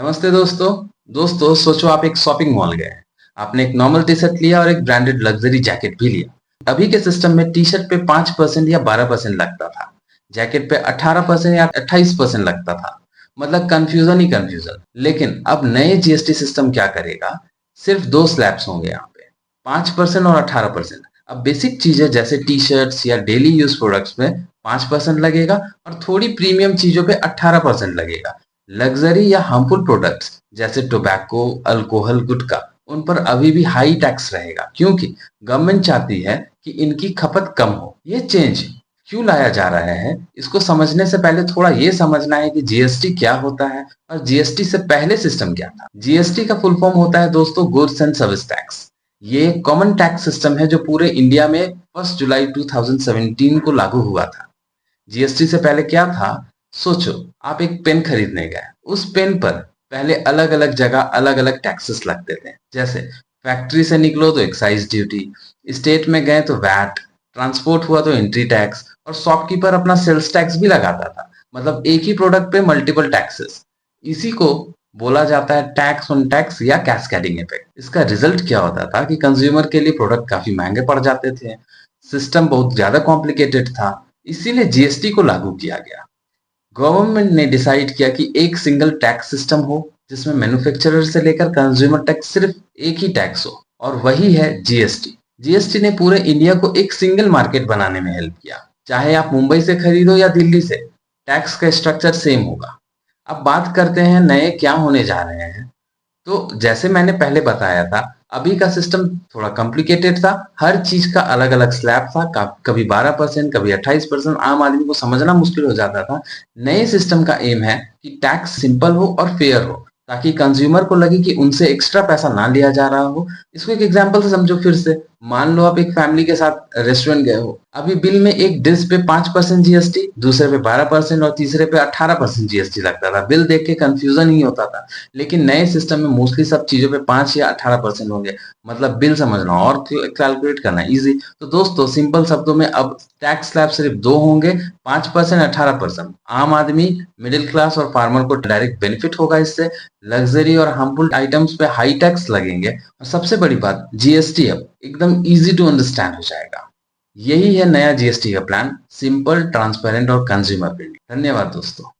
नमस्ते दोस्तों। दोस्तों सोचो आप एक शॉपिंग मॉल गए। आपने एक नॉर्मल टी शर्ट लिया और एक ब्रांडेड लग्जरी जैकेट भी लिया। अभी के सिस्टम में टी शर्ट पे 5% या 12% लगता था। जैकेट पे 18% या 28% लगता था। मतलब कंफ्यूजन ही कंफ्यूजन। लेकिन अब नए जीएसटी सिस्टम क्या करेगा? सिर्फ दो स्लैब्स होंगे यहाँ पे, 5% और 18%। अब बेसिक चीजें जैसे टी शर्ट्स या डेली यूज प्रोडक्ट्स में 5% लगेगा और थोड़ी प्रीमियम चीजों पे 18% लगेगा। लग्जरी या हार्मफुल प्रोडक्ट्स जैसे टोबैको, अल्कोहल, गुटखा, उन पर अभी भी हाई टैक्स रहेगा क्योंकि गवर्नमेंट चाहती है कि इनकी खपत कम हो। ये चेंज क्यों लाया जा रहा है, इसको समझने से पहले थोड़ा ये समझना है कि जीएसटी क्या होता है और जीएसटी से पहले सिस्टम क्या था। जीएसटी का फुल फॉर्म होता है दोस्तों गुड्स एंड सर्विस टैक्स। ये कॉमन टैक्स सिस्टम है जो पूरे इंडिया में 1 जुलाई 2017 को लागू हुआ था। जीएसटी से पहले क्या था? सोचो, आप एक पेन खरीदने गए। उस पेन पर पहले अलग अलग जगह अलग अलग टैक्सेस लगते थे। जैसे फैक्ट्री से निकलो तो एक्साइज ड्यूटी, स्टेट में गए तो वैट, ट्रांसपोर्ट हुआ तो एंट्री टैक्स और शॉपकीपर अपना सेल्स टैक्स भी लगाता था। मतलब एक ही प्रोडक्ट पे मल्टीपल टैक्सेस। इसी को बोला जाता है टैक्स ऑन टैक्स या कैस्केडिंग इफेक्ट। इसका रिजल्ट क्या होता था कि कंज्यूमर के लिए प्रोडक्ट काफी महंगे पड़ जाते थे। सिस्टम बहुत ज्यादा कॉम्प्लिकेटेड था, इसीलिए जीएसटी को लागू किया गया। गवर्नमेंट ने डिसाइड किया कि एक सिंगल टैक्स सिस्टम हो जिसमें मैन्युफैक्चरर से लेकर कंज्यूमर तक सिर्फ एक ही टैक्स हो, और वही है जीएसटी। जीएसटी ने पूरे इंडिया को एक सिंगल मार्केट बनाने में हेल्प किया। चाहे आप मुंबई से खरीदो या दिल्ली से, टैक्स का स्ट्रक्चर सेम होगा। अब बात करते हैं नए क्या होने जा रहे हैं। तो जैसे मैंने पहले बताया था, अभी का सिस्टम थोड़ा कॉम्प्लिकेटेड था। हर चीज का अलग अलग स्लैब था, कभी 12%, कभी 28%। आम आदमी को समझना मुश्किल हो जाता था। नए सिस्टम का एम है कि टैक्स सिंपल हो और फेयर हो, ताकि कंज्यूमर को लगे कि उनसे एक्स्ट्रा पैसा ना लिया जा रहा हो। इसको एक एग्जांपल से समझो फिर से। मान लो आप एक फैमिली के साथ रेस्टोरेंट गए हो। अभी बिल में एक डिश पे 5% जीएसटी, दूसरे पे 12% और तीसरे पे 18% जीएसटी लगता था। बिल देख के कंफ्यूजन ही होता था। लेकिन नए सिस्टम में मोस्टली सब चीजों पे 5 या 18% होंगे। मतलब बिल समझना और कैलकुलेट करना इजी। तो दोस्तों सिंपल शब्दों में अब टैक्स स्लैब सिर्फ दो होंगे, 5%, 18%। आम आदमी, मिडिल क्लास और फार्मर को डायरेक्ट बेनिफिट होगा इससे। लग्जरी और हार्मफुल आइटम्स पे हाई टैक्स लगेंगे। और सबसे बड़ी बात, जीएसटी अब एकदम इजी टू अंडरस्टैंड हो जाएगा। यही है नया जीएसटी का प्लान, सिंपल, ट्रांसपेरेंट और कंज्यूमर फ्रेंडली। धन्यवाद दोस्तों।